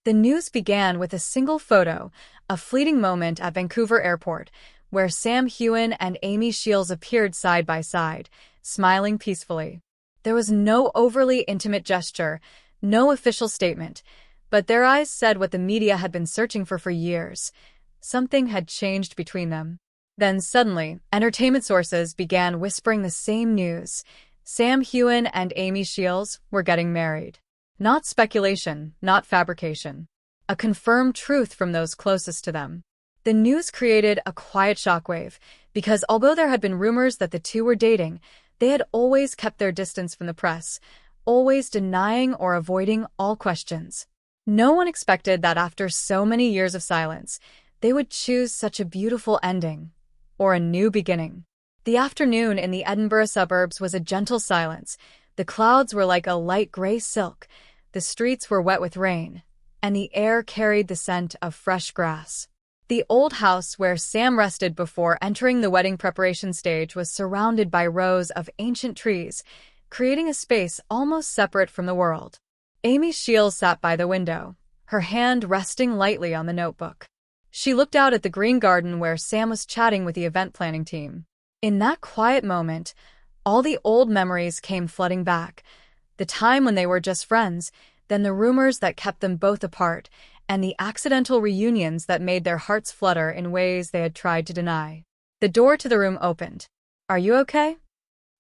The news began with a single photo, a fleeting moment at Vancouver Airport, where Sam Heughan and Amy Shiels appeared side by side, smiling peacefully. There was no overly intimate gesture, no official statement, but their eyes said what the media had been searching for years. Something had changed between them. Then suddenly, entertainment sources began whispering the same news. Sam Heughan and Amy Shiels were getting married. Not speculation, not fabrication. A confirmed truth from those closest to them. The news created a quiet shockwave, because although there had been rumors that the two were dating, they had always kept their distance from the press, always denying or avoiding all questions. No one expected that after so many years of silence, they would choose such a beautiful ending, or a new beginning. The afternoon in the Edinburgh suburbs was a gentle silence. The clouds were like a light gray silk, the streets were wet with rain, and the air carried the scent of fresh grass. The old house where Sam rested before entering the wedding preparation stage was surrounded by rows of ancient trees, creating a space almost separate from the world. Amy Shiels sat by the window, her hand resting lightly on the notebook. She looked out at the green garden where Sam was chatting with the event planning team. In that quiet moment, all the old memories came flooding back. The time when they were just friends, then the rumors that kept them both apart, and the accidental reunions that made their hearts flutter in ways they had tried to deny. The door to the room opened. "Are you okay?"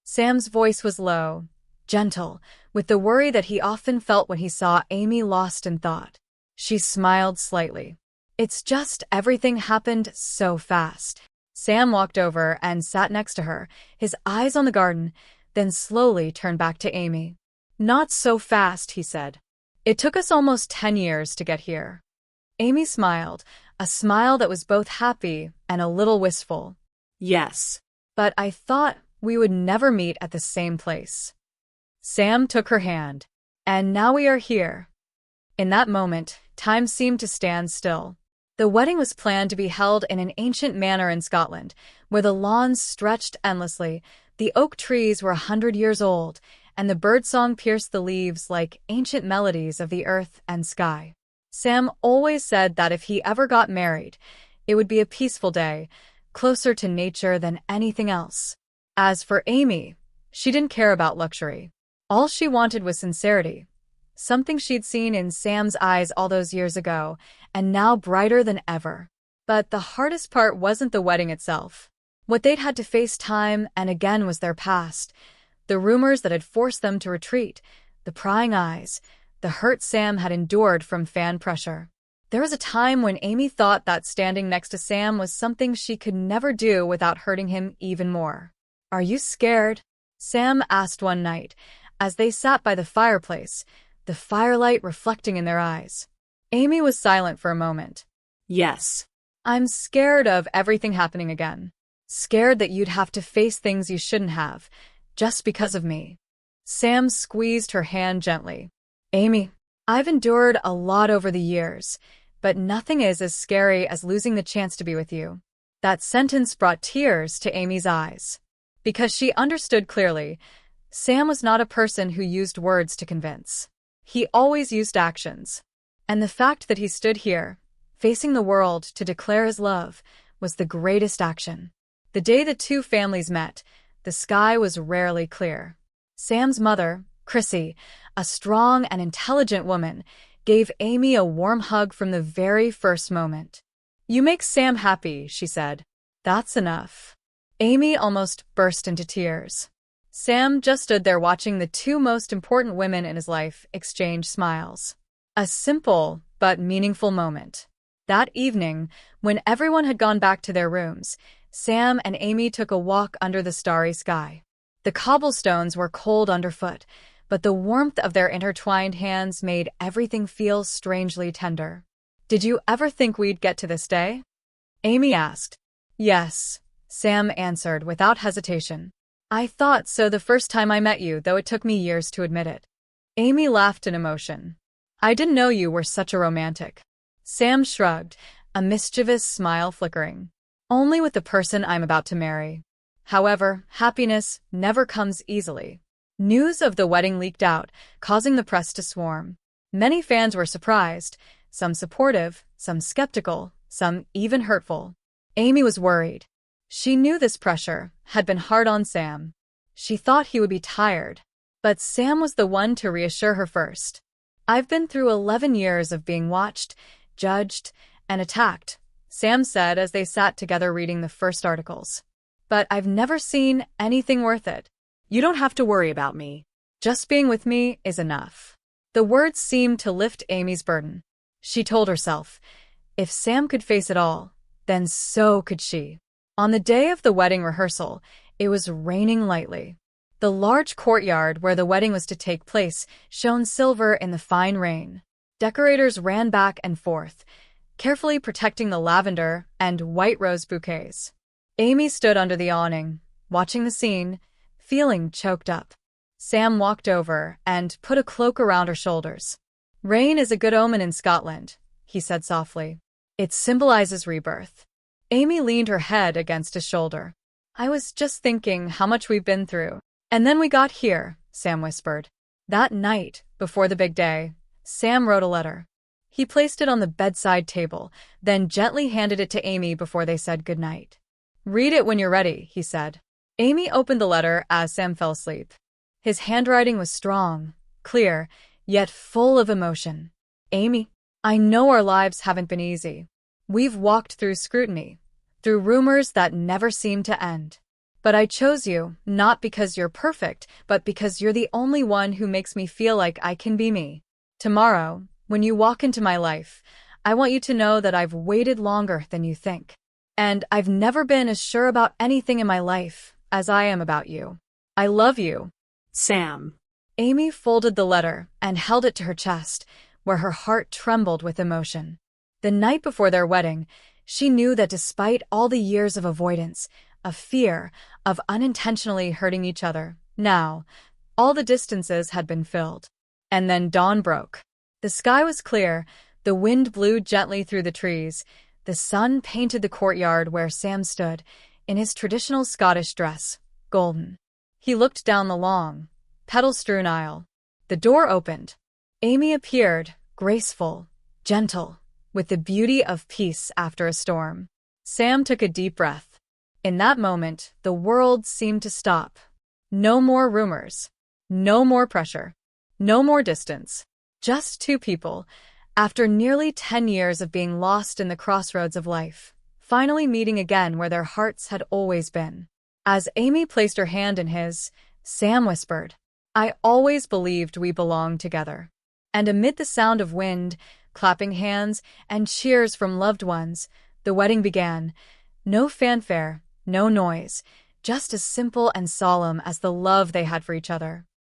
Sam's voice was low, gentle, with the worry that he often felt when he saw Amy lost in thought. She smiled slightly. "It's just everything happened so fast." Sam walked over and sat next to her, his eyes on the garden, then slowly turned back to Amy. "Not so fast," he said. "It took us almost 10 years to get here." Amy smiled, a smile that was both happy and a little wistful. "Yes, but I thought we would never meet at the same place." Sam took her hand. "And now we are here." In that moment, time seemed to stand still. The wedding was planned to be held in an ancient manor in Scotland, where the lawns stretched endlessly, the oak trees were 100 years old, and the birdsong pierced the leaves like ancient melodies of the earth and sky. Sam always said that if he ever got married, it would be a peaceful day, closer to nature than anything else. As for Amy, she didn't care about luxury. All she wanted was sincerity, something she'd seen in Sam's eyes all those years ago, and now brighter than ever. But the hardest part wasn't the wedding itself. What they'd had to face time and again was their past, the rumors that had forced them to retreat, the prying eyes, the hurt Sam had endured from fan pressure. There was a time when Amy thought that standing next to Sam was something she could never do without hurting him even more. "Are you scared?" Sam asked one night, as they sat by the fireplace, the firelight reflecting in their eyes. Amy was silent for a moment. "Yes. I'm scared of everything happening again. Scared that you'd have to face things you shouldn't have, just because of me." Sam squeezed her hand gently. "Amy, I've endured a lot over the years, but nothing is as scary as losing the chance to be with you." That sentence brought tears to Amy's eyes. Because she understood clearly, Sam was not a person who used words to convince. He always used actions. And the fact that he stood here, facing the world to declare his love, was the greatest action. The day the two families met, the sky was rarely clear. Sam's mother, Chrissy, a strong and intelligent woman, gave Amy a warm hug from the very first moment. "You make Sam happy," she said. "That's enough." Amy almost burst into tears. Sam just stood there watching the two most important women in his life exchange smiles. A simple but meaningful moment. That evening, when everyone had gone back to their rooms, Sam and Amy took a walk under the starry sky. The cobblestones were cold underfoot, but the warmth of their intertwined hands made everything feel strangely tender. "Did you ever think we'd get to this day?" Amy asked. "Yes," Sam answered without hesitation. "I thought so the first time I met you, though it took me years to admit it." Amy laughed in emotion. "I didn't know you were such a romantic." Sam shrugged, a mischievous smile flickering. "Only with the person I'm about to marry. However, happiness never comes easily." News of the wedding leaked out, causing the press to swarm. Many fans were surprised, some supportive, some skeptical, some even hurtful. Amy was worried. She knew this pressure had been hard on Sam. She thought he would be tired. But Sam was the one to reassure her first. "I've been through 11 years of being watched, judged, and attacked," Sam said as they sat together reading the first articles. "But I've never seen anything worth it. You don't have to worry about me. Just being with me is enough." The words seemed to lift Amy's burden. She told herself, if Sam could face it all, then so could she. On the day of the wedding rehearsal, it was raining lightly. The large courtyard where the wedding was to take place shone silver in the fine rain. Decorators ran back and forth, carefully protecting the lavender and white rose bouquets. Amy stood under the awning, watching the scene, feeling choked up. Sam walked over and put a cloak around her shoulders. "Rain is a good omen in Scotland," he said softly. "It symbolizes rebirth." Amy leaned her head against his shoulder. "I was just thinking how much we've been through. And then we got here," Sam whispered. That night, before the big day, Sam wrote a letter. He placed it on the bedside table, then gently handed it to Amy before they said goodnight. "Read it when you're ready," he said. Amy opened the letter as Sam fell asleep. His handwriting was strong, clear, yet full of emotion. "Amy, I know our lives haven't been easy. We've walked through scrutiny, through rumors that never seemed to end. But I chose you, not because you're perfect, but because you're the only one who makes me feel like I can be me. Tomorrow, when you walk into my life, I want you to know that I've waited longer than you think. And I've never been as sure about anything in my life as I am about you. I love you, Sam." Amy folded the letter and held it to her chest, where her heart trembled with emotion. The night before their wedding, she knew that despite all the years of avoidance, of fear, of unintentionally hurting each other, now, all the distances had been filled. And then dawn broke. The sky was clear, the wind blew gently through the trees, the sun painted the courtyard where Sam stood, in his traditional Scottish dress, golden. He looked down the long, petal-strewn aisle. The door opened. Amy appeared, graceful, gentle, with the beauty of peace after a storm. Sam took a deep breath. In that moment, the world seemed to stop. No more rumors. No more pressure. No more distance. Just two people, after nearly 10 years of being lost in the crossroads of life, finally meeting again where their hearts had always been. As Amy placed her hand in his, Sam whispered, "I always believed we belonged together." And amid the sound of wind, clapping hands, and cheers from loved ones, the wedding began. No fanfare, no noise, just as simple and solemn as the love they had for each other.